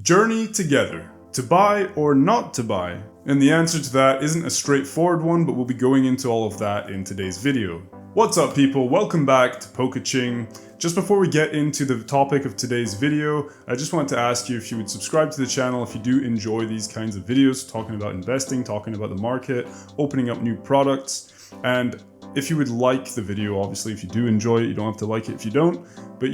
Journey together. To buy or not to buy? And the answer to that isn't a straightforward one, but we'll be going into all of that in today's video. What's up people, welcome back to Pokaching. Just before we get into the topic of today's video, I just want to ask you if you would subscribe to the channel if you do enjoy these kinds of videos, talking about investing, talking about the market, opening up new products, and if you would like the video. Obviously if you do enjoy it, you don't have to like it if you don't, but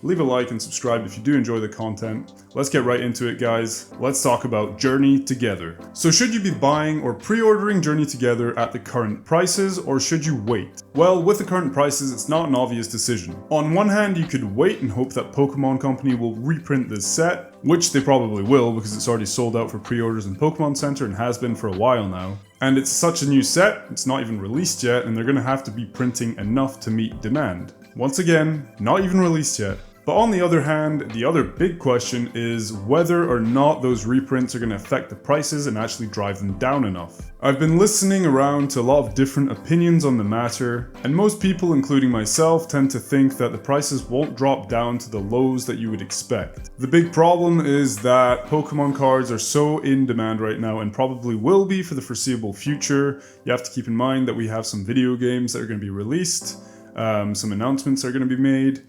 leave a like and subscribe if you do enjoy the content. Let's get right into it, guys. Let's talk about Journey Together. So should you be buying or pre-ordering Journey Together at the current prices, or should you wait? Well, with the current prices, it's not an obvious decision. On one hand, you could wait and hope that Pokemon Company will reprint this set, which they probably will because it's already sold out for pre-orders in Pokemon Center and has been for a while now. And it's such a new set, it's not even released yet, and they're gonna have to be printing enough to meet demand. Once again, not even released yet. But on the other hand, the other big question is whether or not those reprints are going to affect the prices and actually drive them down enough. I've been listening around to a lot of different opinions on the matter, and most people, including myself, tend to think that the prices won't drop down to the lows that you would expect. The big problem is that Pokemon cards are so in demand right now and probably will be for the foreseeable future. You have to keep in mind that we have some video games that are going to be released, some announcements are going to be made.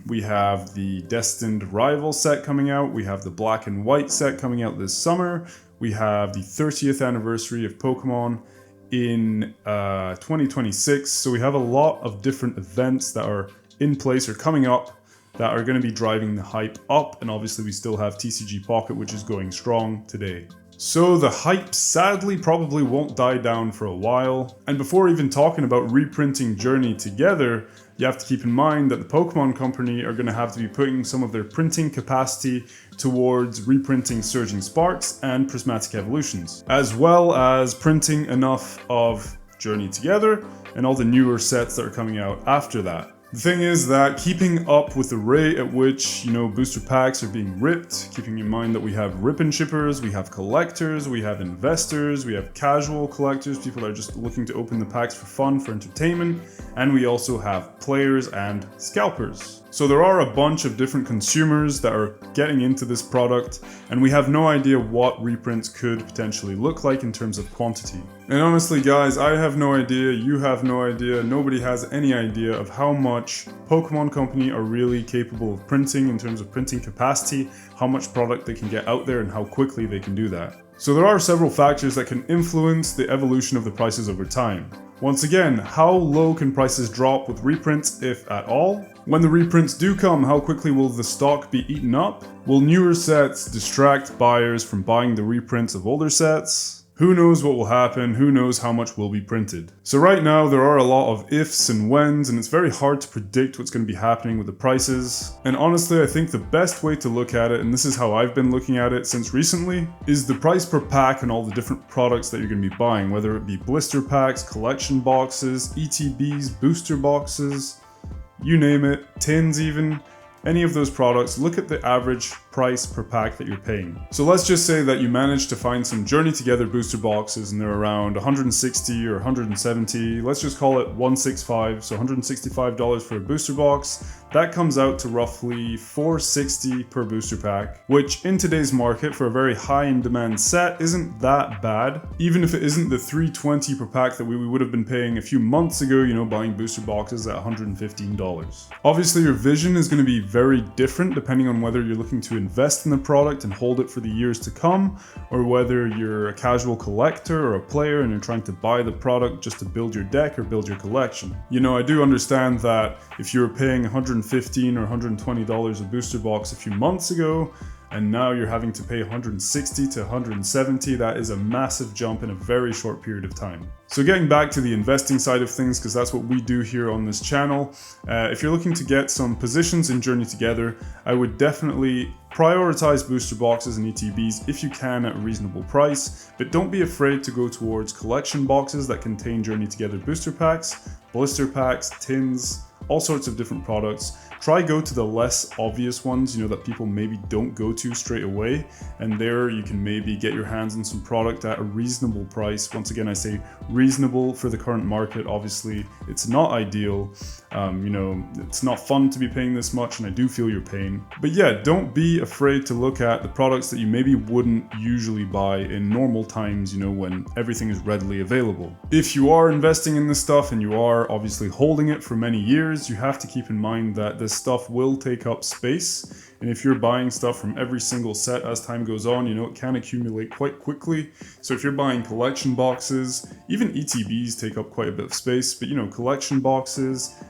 We have the Destined Rival set coming out, we have the Black and White set coming out this summer, we have the 30th anniversary of Pokemon in 2026, so we have a lot of different events that are in place or coming up that are going to be driving the hype up, and obviously we still have TCG Pocket, which is going strong today. So the hype sadly probably won't die down for a while, and before even talking about reprinting Journey Together, you have to keep in mind that the Pokemon Company are going to have to be putting some of their printing capacity towards reprinting Surging Sparks and Prismatic Evolutions, as well as printing enough of Journey Together and all the newer sets that are coming out after that. The thing is that keeping up with the rate at which, booster packs are being ripped, keeping in mind that we have rip and shippers, we have collectors, we have investors, we have casual collectors, people that are just looking to open the packs for fun, for entertainment, and we also have players and scalpers. So there are a bunch of different consumers that are getting into this product, and we have no idea what reprints could potentially look like in terms of quantity. And honestly guys, I have no idea, you have no idea, nobody has any idea of how much Pokemon Company are really capable of printing in terms of printing capacity, how much product they can get out there, and how quickly they can do that. So there are several factors that can influence the evolution of the prices over time. Once again, how low can prices drop with reprints, if at all? When the reprints do come, how quickly will the stock be eaten up? Will newer sets distract buyers from buying the reprints of older sets? Who knows what will happen, who knows how much will be printed. So right now there are a lot of ifs and whens, and it's very hard to predict what's going to be happening with the prices. And honestly, I think the best way to look at it, and this is how I've been looking at it since recently, is the price per pack and all the different products that you're going to be buying, whether it be blister packs, collection boxes, ETBs, booster boxes, you name it, tins even. Any of those products, look at the average price per pack that you're paying. So let's just say that you managed to find some Journey Together booster boxes and they're around 160 or 170, let's just call it 165, so $165 for a booster box. That comes out to roughly $460 per booster pack, which in today's market for a very high in demand set isn't that bad, even if it isn't the $320 per pack that we would have been paying a few months ago, buying booster boxes at $115. Obviously your vision is going to be very different depending on whether you're looking to invest in the product and hold it for the years to come, or whether you're a casual collector or a player and you're trying to buy the product just to build your deck or build your collection. I do understand that if you were paying $115 or $120 a booster box a few months ago, and now you're having to pay $160 to $170, that is a massive jump in a very short period of time. So getting back to the investing side of things, because that's what we do here on this channel, if you're looking to get some positions in Journey Together, I would definitely prioritize booster boxes and ETBs if you can at a reasonable price, but don't be afraid to go towards collection boxes that contain Journey Together booster packs, blister packs, tins, all sorts of different products. Try go to the less obvious ones, that people maybe don't go to straight away, and there you can maybe get your hands on some product at a reasonable price. Once again, I say reasonable for the current market. Obviously, it's not ideal. It's not fun to be paying this much, and I do feel your pain. But yeah, don't be afraid to look at the products that you maybe wouldn't usually buy in normal times, when everything is readily available. If you are investing in this stuff and you are obviously holding it for many years, you have to keep in mind that this stuff will take up space. And if you're buying stuff from every single set as time goes on, it can accumulate quite quickly. So if you're buying collection boxes, even ETBs take up quite a bit of space, but collection boxes,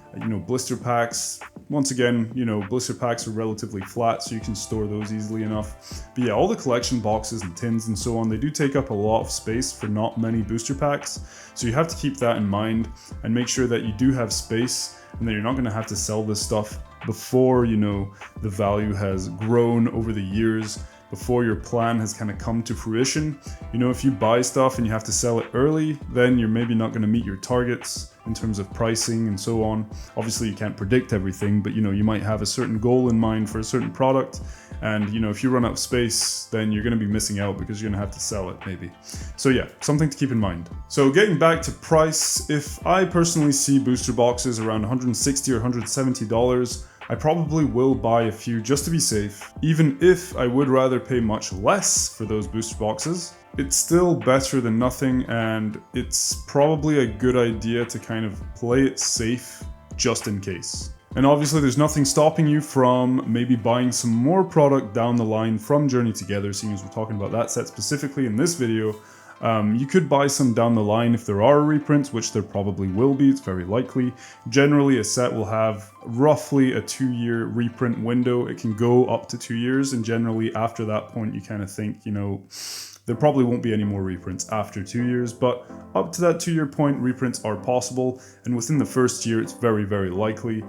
blister packs, once again, blister packs are relatively flat, so you can store those easily enough. But yeah, all the collection boxes and tins and so on, they do take up a lot of space for not many booster packs. So you have to keep that in mind and make sure that you do have space and that you're not going to have to sell this stuff before, the value has grown over the years, before your plan has kind of come to fruition. If you buy stuff and you have to sell it early, then you're maybe not going to meet your targets in terms of pricing and so on. Obviously, you can't predict everything, but you might have a certain goal in mind for a certain product. And if you run out of space, then you're going to be missing out because you're going to have to sell it maybe. So yeah, something to keep in mind. So getting back to price, if I personally see booster boxes around $160 or $170, I probably will buy a few just to be safe. Even if I would rather pay much less for those booster boxes, it's still better than nothing, and it's probably a good idea to kind of play it safe just in case. And obviously there's nothing stopping you from maybe buying some more product down the line from Journey Together, seeing as we're talking about that set specifically in this video. You could buy some down the line if there are reprints, which there probably will be, it's very likely. Generally, a set will have roughly a 2-year reprint window. It can go up to 2 years, and generally after that point, you kind of think, there probably won't be any more reprints after 2 years, but up to that 2-year point, reprints are possible, and within the first year, it's very, very likely.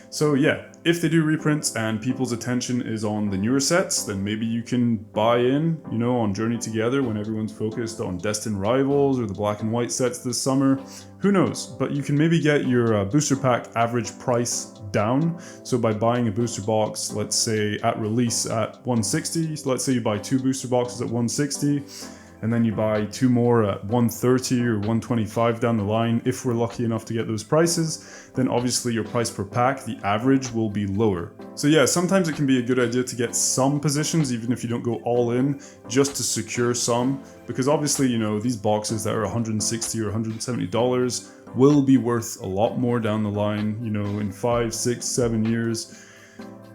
So yeah, if they do reprints and people's attention is on the newer sets, then maybe you can buy in, on Journey Together when everyone's focused on Destined Rivals or the black and white sets this summer. Who knows? But you can maybe get your booster pack average price down. So by buying a booster box, let's say at release at $160, let's say you buy 2 booster boxes at $160, and then you buy 2 more at $130 or $125 down the line, if we're lucky enough to get those prices, then obviously your price per pack, the average, will be lower. So yeah, sometimes it can be a good idea to get some positions, even if you don't go all in, just to secure some, because obviously, these boxes that are $160 or $170 will be worth a lot more down the line, in 5, 6, 7 years.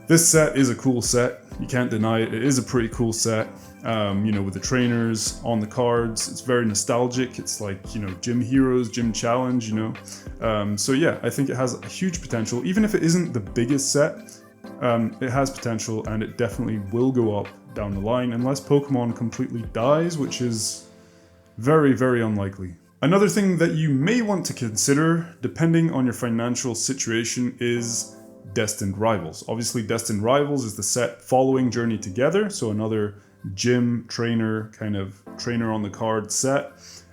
This set is a cool set, you can't deny it. It is a pretty cool set, with the trainers on the cards. It's very nostalgic. It's like, Gym Heroes, Gym Challenge, So yeah, I think it has a huge potential. Even if it isn't the biggest set, it has potential, and it definitely will go up down the line, unless Pokemon completely dies, which is very, very unlikely. Another thing that you may want to consider, depending on your financial situation, is Destined Rivals. Obviously, Destined Rivals is the set following Journey Together, so another gym trainer, kind of trainer on the card set,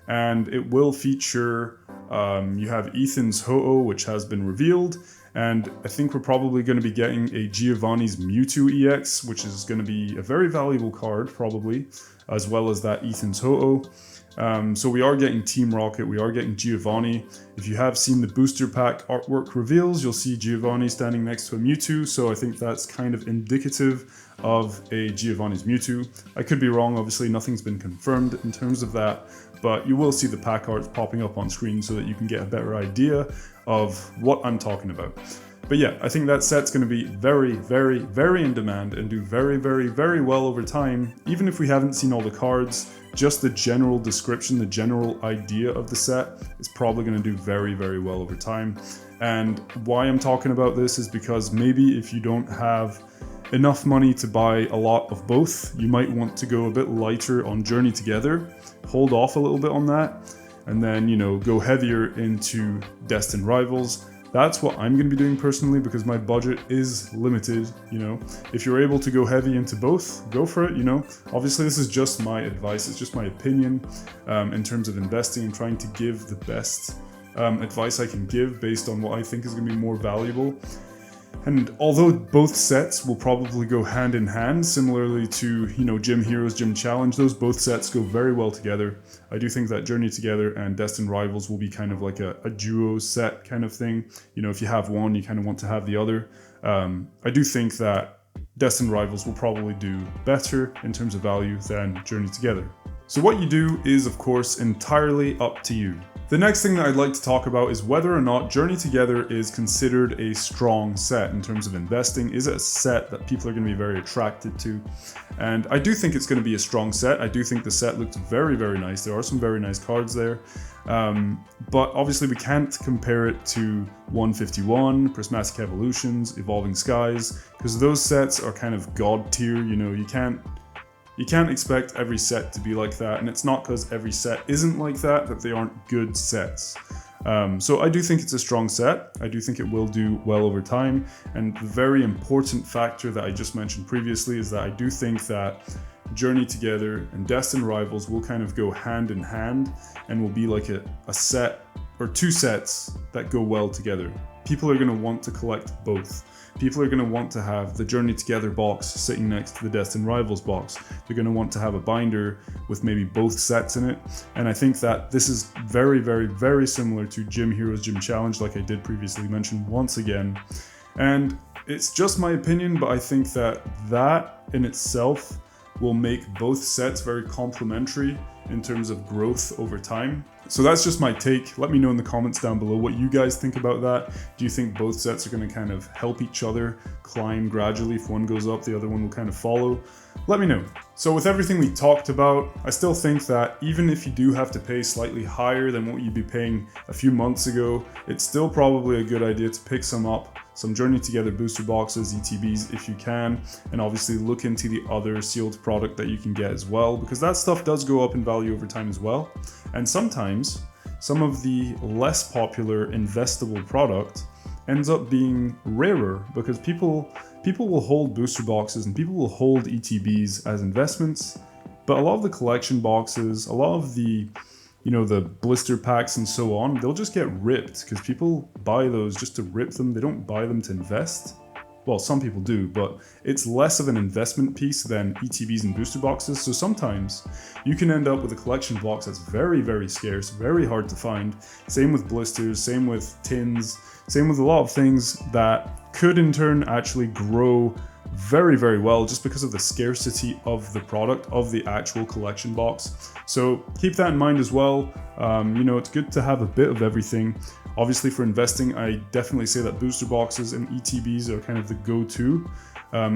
and it will feature, you have Ethan's Ho-Oh, which has been revealed, and I think we're probably going to be getting a Giovanni's Mewtwo EX, which is going to be a very valuable card, probably, as well as that Ethan's Ho-Oh. So we are getting Team Rocket, we are getting Giovanni. If you have seen the booster pack artwork reveals, you'll see Giovanni standing next to a Mewtwo, so I think that's kind of indicative of a Giovanni's Mewtwo. I could be wrong, obviously nothing's been confirmed in terms of that, but you will see the pack arts popping up on screen so that you can get a better idea of what I'm talking about. But yeah, I think that set's going to be very, very, very in demand and do very, very, very well over time. Even if we haven't seen all the cards, just the general description, the general idea of the set is probably going to do very, very well over time. And why I'm talking about this is because maybe if you don't have enough money to buy a lot of both, you might want to go a bit lighter on Journey Together, hold off a little bit on that, and then, go heavier into Destined Rivals. That's what I'm going to be doing personally, because my budget is limited, If you're able to go heavy into both, go for it, Obviously, this is just my advice, it's just my opinion in terms of investing and trying to give the best advice I can give based on what I think is going to be more valuable. And although both sets will probably go hand in hand, similarly to, Gym Heroes, Gym Challenge, those both sets go very well together. I do think that Journey Together and Destined Rivals will be kind of like a duo set kind of thing. If you have one, you kind of want to have the other. I do think that Destined Rivals will probably do better in terms of value than Journey Together. So what you do is, of course, entirely up to you. The next thing that I'd like to talk about is whether or not Journey Together is considered a strong set in terms of investing. Is it a set that people are going to be very attracted to? And I do think it's going to be a strong set. I do think the set looked very, very nice. There are some very nice cards there. But obviously we can't compare it to 151, Prismatic Evolutions, Evolving Skies, because those sets are kind of god tier. You can't expect every set to be like that, and it's not because every set isn't like that they aren't good sets. So I do think it's a strong set. I do think it will do well over time, and the very important factor that I just mentioned previously is that I do think that Journey Together and Destined Rivals will kind of go hand in hand and will be like a set or two sets that go well together. People are going to want to collect both. People are going to want to have the Journey Together box sitting next to the Destined Rivals box. They're going to want to have a binder with maybe both sets in it. And I think that this is very, very, very similar to Gym Heroes, Gym Challenge, like I did previously mention once again. And it's just my opinion, but I think that in itself will make both sets very complementary in terms of growth over time. So that's just my take. Let me know in the comments down below what you guys think about that. Do you think both sets are going to kind of help each other climb gradually? If one goes up, the other one will kind of follow. Let me know. So with everything we talked about, I still think that even if you do have to pay slightly higher than what you'd be paying a few months ago, it's still probably a good idea to pick some up. Some Journey Together booster boxes, ETBs if you can, and obviously look into the other sealed product that you can get as well, because that stuff does go up in value over time as well. And sometimes some of the less popular investable product ends up being rarer because people will hold booster boxes and people will hold ETBs as investments, but a lot of the collection boxes, a lot of the the blister packs and so on, they'll just get ripped because people buy those just to rip them. They don't buy them to invest. Well, some people do, but it's less of an investment piece than ETBs and booster boxes. So sometimes you can end up with a collection box that's very, very scarce, very hard to find. Same with blisters, same with tins, same with a lot of things that could in turn actually grow very, very well just because of the scarcity of the product, of the actual collection box. So keep that in mind as well. It's good to have a bit of everything. Obviously for investing, I definitely say that booster boxes and ETBs are kind of the go-to.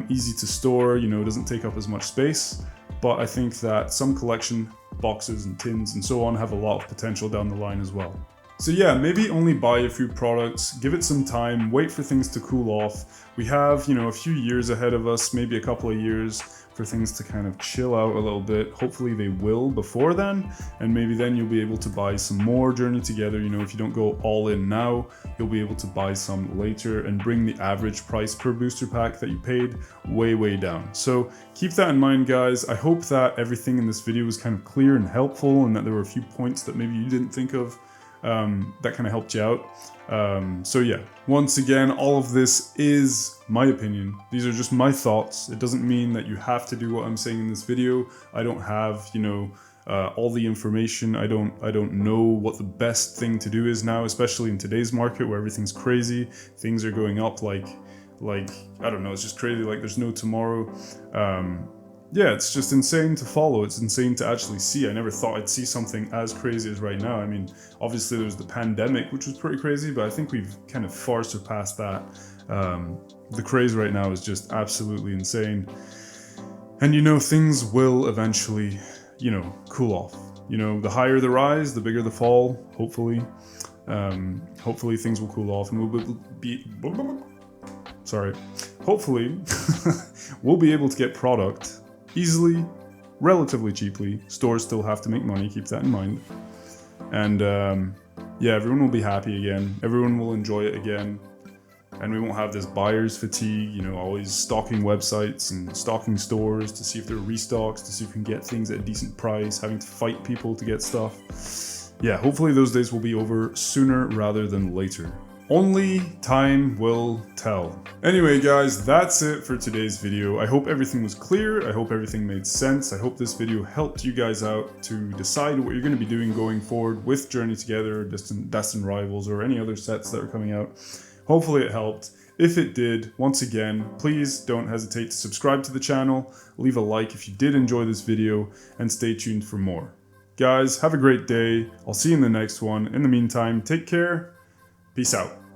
Easy to store, doesn't take up as much space. But I think that some collection boxes and tins and so on have a lot of potential down the line as well. So yeah, maybe only buy a few products, give it some time, wait for things to cool off. We have, a few years ahead of us, maybe a couple of years for things to kind of chill out a little bit. Hopefully they will before then, and maybe then you'll be able to buy some more Journey Together. If you don't go all in now, you'll be able to buy some later and bring the average price per booster pack that you paid way, way down. So keep that in mind, guys. I hope that everything in this video was kind of clear and helpful, and that there were a few points that maybe you didn't think of that kind of helped you out. So yeah, once again, all of this is my opinion. These are just my thoughts. It doesn't mean that you have to do what I'm saying in this video. I don't have, all the information. I don't know what the best thing to do is now, especially in today's market where everything's crazy. Things are going up like I don't know, it's just crazy, like there's no tomorrow. Yeah, it's just insane to follow. It's insane to actually see. I never thought I'd see something as crazy as right now. I mean, obviously there's the pandemic, which was pretty crazy, but I think we've kind of far surpassed that. The craze right now is just absolutely insane. And things will eventually, cool off. The higher the rise, the bigger the fall, hopefully. Hopefully things will cool off and hopefully we'll be able to get product easily, relatively cheaply. Stores still have to make money, keep that in mind. And yeah, everyone will be happy again. Everyone will enjoy it again. And we won't have this buyer's fatigue, always stalking websites and stalking stores to see if there are restocks, to see if we can get things at a decent price, having to fight people to get stuff. yeah, hopefully those days will be over sooner rather than later. Only time will tell. Anyway guys, that's it for today's video. I hope everything was clear, I hope everything made sense, I hope this video helped you guys out to decide what you're going to be doing going forward with Journey Together, Destined Rivals, or any other sets that are coming out. Hopefully it helped. If it did, once again, please don't hesitate to subscribe to the channel, leave a like if you did enjoy this video, and stay tuned for more. Guys, have a great day, I'll see you in the next one. In the meantime, take care. Peace out.